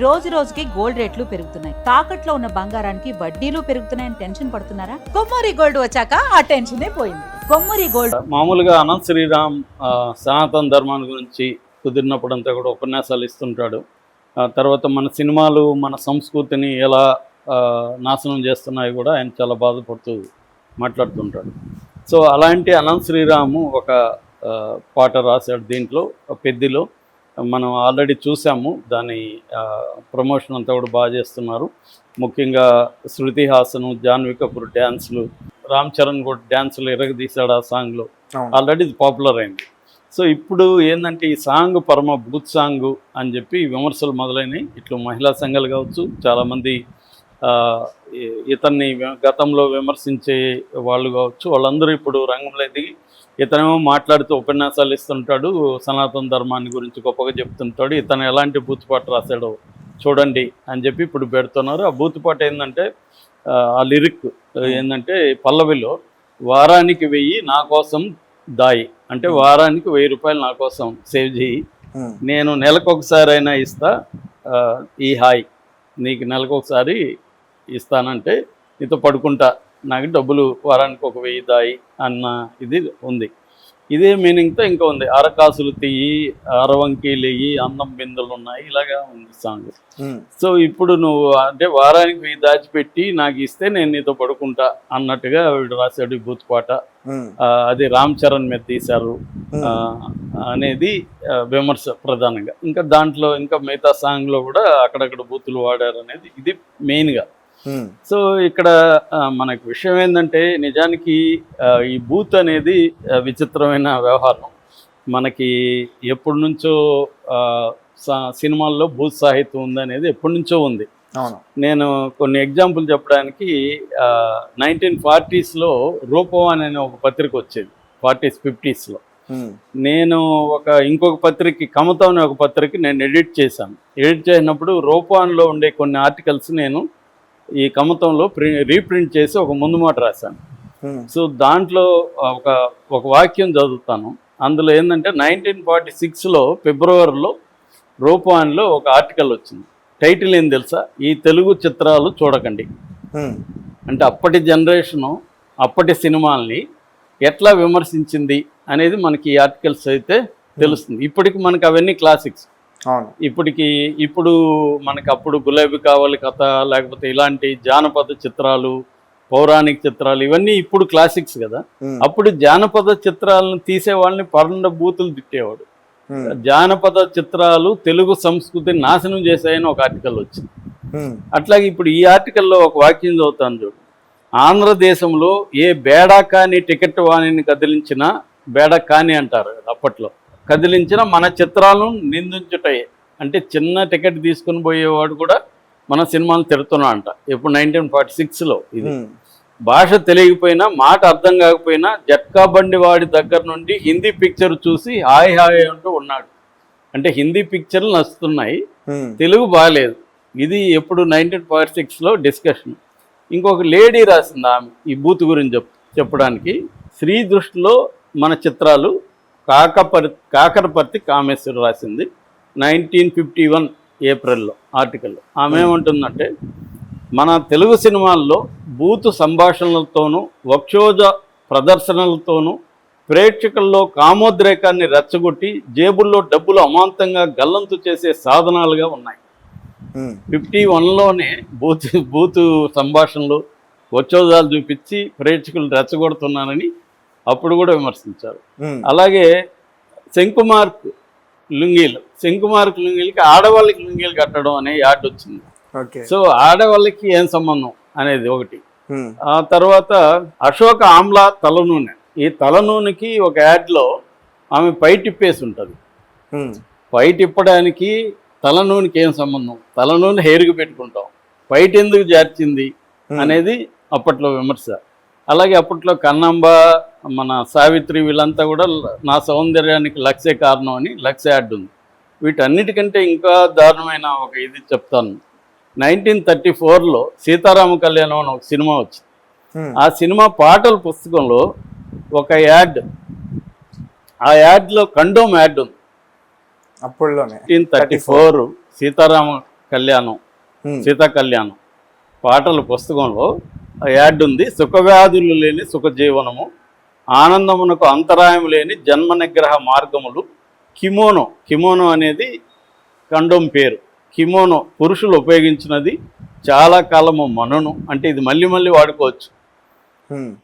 రోజు రోజుకి గోల్డ్ రేట్లు పెరుగుతున్నాయి. తాకట్లో ఉన్న బంగారానికి వడ్డీలు పెరుగుతున్నాయని టెన్షన్ పడుతున్నారా? కొమ్మూరి గోల్డ్ వచ్చాక ఆ టెన్షనే పోయింది. కొమ్మూరి గోల్డ్. మామూలుగా అనంత శ్రీరామ్ సనాతన ధర్మాన్ని గురించి కుదిరినప్పుడంతా కూడా ఉపన్యాసాలు ఇస్తుంటాడు. తర్వాత మన సినిమాలు మన సంస్కృతిని ఎలా నాశనం చేస్తున్నాయి కూడా ఆయన చాలా బాధపడుతూ మాట్లాడుతుంటాడు. సో అలాంటి అనంత శ్రీరాము ఒక పాట రాశాడు దీంట్లో, పెద్దిలో. మనం ఆల్రెడీ చూసాము, దాని ప్రమోషన్ అంతా కూడా బాగా చేస్తున్నారు. ముఖ్యంగా శృతి హాసను, జాన్వీ కపూర్ డ్యాన్సులు, రామ్ చరణ్ కూడా డ్యాన్సులు ఎరగదీశాడు ఆ సాంగ్లో. ఆల్రెడీ ఇది పాపులర్ అయింది. సో ఇప్పుడు ఏంటంటే ఈ సాంగ్ పరమ బూత్ సాంగ్ అని చెప్పి విమర్శలు మొదలైనవి. ఇట్లా మహిళా సంఘాలు కావచ్చు, చాలామంది ఇతన్ని గతంలో విమర్శించే వాళ్ళు కావచ్చు, వాళ్ళందరూ ఇప్పుడు రంగంలో దిగి ఇతనేమో మాట్లాడుతూ ఉపన్యాసాలు ఇస్తుంటాడు, సనాతన ధర్మాన్ని గురించి గొప్పగా చెప్తుంటాడు, ఇతను ఎలాంటి బూతుపాట రాశాడో చూడండి అని చెప్పి ఇప్పుడు పెడుతున్నారు. ఆ బూతుపాట ఏంటంటే ఆ లిరిక్ ఏంటంటే పల్లవిలో వారానికి 1000 నా కోసం దాయి, అంటే వారానికి 1000 రూపాయలు నా కోసం సేవ్ చేయి, నేను నెలకొకసారి అయినా ఇస్తా ఈ హాయ్, నీకు నెలకొకసారి ఇస్తానంటే నీతో పడుకుంటా, నాకు డబ్బులు వారానికి 1000 దాయి అన్న ఇది ఉంది. ఇదే మీనింగ్తో ఇంకా ఉంది, అరకాసులు తీయి, అరవంకీలు అందం బిందులు ఉన్నాయి, ఇలాగా ఉంది సాంగ్. సో ఇప్పుడు నువ్వు అంటే వారానికి 1000 దాచిపెట్టి నాకు ఇస్తే నేను నీతో పడుకుంటా అన్నట్టుగా వీడు రాశాడు ఈ బూత్ పాట. అది రామ్ చరణ్ మీద తీశారు అనేది విమర్శ ప్రధానంగా. ఇంకా దాంట్లో ఇంకా మిగతా సాంగ్లో కూడా అక్కడక్కడ బూతులు వాడారు అనేది ఇది మెయిన్గా. సో ఇక్కడ మనకు విషయం ఏంటంటే నిజానికి ఈ బూత్ అనేది విచిత్రమైన వ్యవహారం. మనకి ఎప్పటి నుంచో సినిమాల్లో బూత్ సాహిత్యం ఉందనేది ఎప్పటి నుంచో ఉంది. నేను కొన్ని ఎగ్జాంపుల్ చెప్పడానికి 1940s రూపవాన్ అనే ఒక పత్రిక వచ్చేది, 40s 50s. నేను ఇంకొక పత్రిక కమతం అనే ఒక పత్రిక నేను ఎడిట్ చేశాను. ఎడిట్ చేసినప్పుడు రూపవాన్లో ఉండే కొన్ని ఆర్టికల్స్ నేను ఈ కమతంలో రీప్రింట్ చేసి ఒక ముందు మాట రాశాను. సో దాంట్లో ఒక వాక్యం చదువుతాను. అందులో ఏంటంటే 1946 ఫిబ్రవరిలో రూపవాన్లో ఒక ఆర్టికల్ వచ్చింది. టైటిల్ ఏం తెలుసా? ఈ తెలుగు చిత్రాలు చూడకండి. అంటే అప్పటి జనరేషను అప్పటి సినిమాల్ని ఎట్లా విమర్శించింది అనేది మనకి ఈ ఆర్టికల్స్ అయితే తెలుస్తుంది. ఇప్పటికి మనకి అవన్నీ క్లాసిక్స్. ఇప్పుడు మనకి అప్పుడు గులాబీ కావాలి కథ, లేకపోతే ఇలాంటి జానపద చిత్రాలు, పౌరాణిక చిత్రాలు, ఇవన్నీ ఇప్పుడు క్లాసిక్స్ కదా. అప్పుడు జానపద చిత్రాలను తీసే వాళ్ళని పరండ బూతులు తిట్టేవాడు. జానపద చిత్రాలు తెలుగు సంస్కృతిని నాశనం చేశాయని ఒక ఆర్టికల్ వచ్చింది. అట్లాగే ఇప్పుడు ఈ ఆర్టికల్లో ఒక వాక్యం చదువుతాను చూడు. ఆంధ్రదేశంలో ఏ బేడా కాని టికెట్ వాణిని కదిలించినా, బేడా కాని అంటారు అప్పట్లో, కదిలించిన మన చిత్రాలను నిందించుటాయి. అంటే చిన్న టికెట్ తీసుకుని పోయేవాడు కూడా మన సినిమాలు తిడుతున్నా అంట. ఇప్పుడు 1946 ఇది భాష తెలియకపోయినా, మాట అర్థం కాకపోయినా జట్కా బండి వాడి దగ్గర నుండి హిందీ పిక్చర్ చూసి హాయ్ హాయ్ అంటూ ఉన్నాడు. అంటే హిందీ పిక్చర్లు నచ్చుతున్నాయి, తెలుగు బాగాలేదు. ఇది ఎప్పుడు 1946 డిస్కషన్. ఇంకొక లేడీ రాసింది ఆమె ఈ బూత్ గురించి చెప్పడానికి. స్త్రీ దృష్టిలో మన చిత్రాలు కాకరపర్తి కామేశ్వరి రాసింది 1951 ఏప్రిల్లో ఆర్టికల్లో. ఆమె ఏమంటుందంటే, మన తెలుగు సినిమాల్లో బూతు సంభాషణలతోనూ వక్షోజ ప్రదర్శనలతోనూ ప్రేక్షకుల్లో కామోద్రేకాన్ని రెచ్చగొట్టి జేబుల్లో డబ్బులు అమాంతంగా గల్లంతు చేసే సాధనాలుగా ఉన్నాయి. 51లోనే బూతు సంభాషణలు, వక్షోజాలు చూపించి ప్రేక్షకులు రెచ్చగొడుతున్నానని అప్పుడు కూడా విమర్శించారు. అలాగే శంకుమార్క్ లుంగీలకి ఆడవాళ్ళకి లుంగీలు కట్టడం అనే యాడ్ వచ్చింది. సో ఆడవాళ్ళకి ఏం సంబంధం అనేది ఒకటి. ఆ తర్వాత అశోక ఆమ్లా తలనూనె, ఈ తలనూనెకి ఒక యాడ్లో ఆమె పై టిప్పేసి ఉంటుంది. పై తిప్పడానికి తలనూనెకి ఏం సంబంధం? తలనూనె హెయిర్కి పెట్టుకుంటాం, పైట ఎందుకు జార్చింది అనేది అప్పట్లో విమర్శ. అలాగే అప్పట్లో కన్నంబ, మన సావిత్రి, వీళ్ళంతా కూడా నా సౌందర్యానికి లక్ష్య కారణం అని లక్ష్య యాడ్ ఉంది. వీటన్నిటికంటే ఇంకా దారుణమైన ఒక ఇది చెప్తాను. 1934లో సీతారామ కళ్యాణం అని ఒక సినిమా వచ్చింది. ఆ సినిమా పాటల పుస్తకంలో ఒక యాడ్, ఆ యాడ్లో కండోమ్ యాడ్ ఉంది. అప్పుడులోనే 1934 సీతారామ కళ్యాణం, సీతా కళ్యాణం పాటల పుస్తకంలో యాడ్ ఉంది. సుఖవ్యాధులు లేని సుఖజీవనము, ఆనందమునకు అంతరాయం లేని జన్మ నిగ్రహ మార్గములు, కిమోనో. కిమోనో అనేది కండోమ్ పేరు. కిమోనో పురుషులు ఉపయోగించినది, చాలా కాలము మనును, అంటే ఇది మళ్ళీ మళ్ళీ వాడుకోవచ్చు.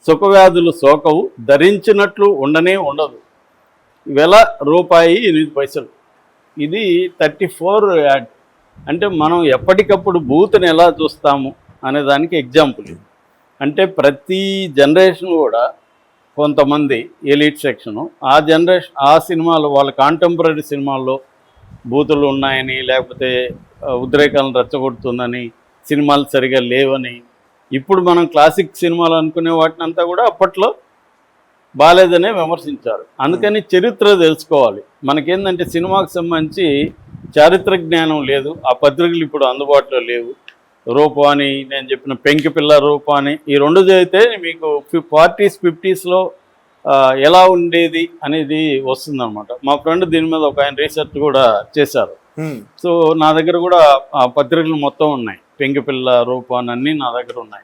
సుఖవ్యాధులు సోకవు, ధరించినట్లు ఉండనే ఉండదు, ₹1.08. ఇది 34 యాడ్. అంటే మనం ఎప్పటికప్పుడు బూత్ని ఎలా చూస్తాము అనే దానికి ఎగ్జాంపుల్ ఇది. అంటే ప్రతి జనరేషన్ కూడా కొంతమంది ఎలీట్ సెక్షను ఆ జనరేషన్ ఆ సినిమాలు వాళ్ళ కాంటెంపరీ సినిమాల్లో బూతులు ఉన్నాయని, లేకపోతే ఉద్రేకాలను రెచ్చగొడుతుందని, సినిమాలు సరిగా లేవని, ఇప్పుడు మనం క్లాసిక్ సినిమాలు అనుకునే వాటిని అంతా కూడా అప్పట్లో బాలేదనే విమర్శించారు. అందుకని చరిత్ర తెలుసుకోవాలి. మనకేందంటే సినిమాకు సంబంధించి చారిత్ర జ్ఞానం లేదు. ఆ పత్రికలు ఇప్పుడు అందుబాటులో లేవు. రూపాని, నేను చెప్పిన పెంకిపిల్ల రూపాని, ఈ రెండు చదివితే మీకు 40s 50sలో ఎలా ఉండేది అనేది వస్తుందన్నమాట. మా ఫ్రెండ్ దీని మీద ఒక ఆయన రీసెర్చ్ కూడా చేశారు. సో నా దగ్గర కూడా ఆ పత్రికలు మొత్తం ఉన్నాయి. పెంకిపిల్ల రూపాని అన్నీ నా దగ్గర ఉన్నాయి.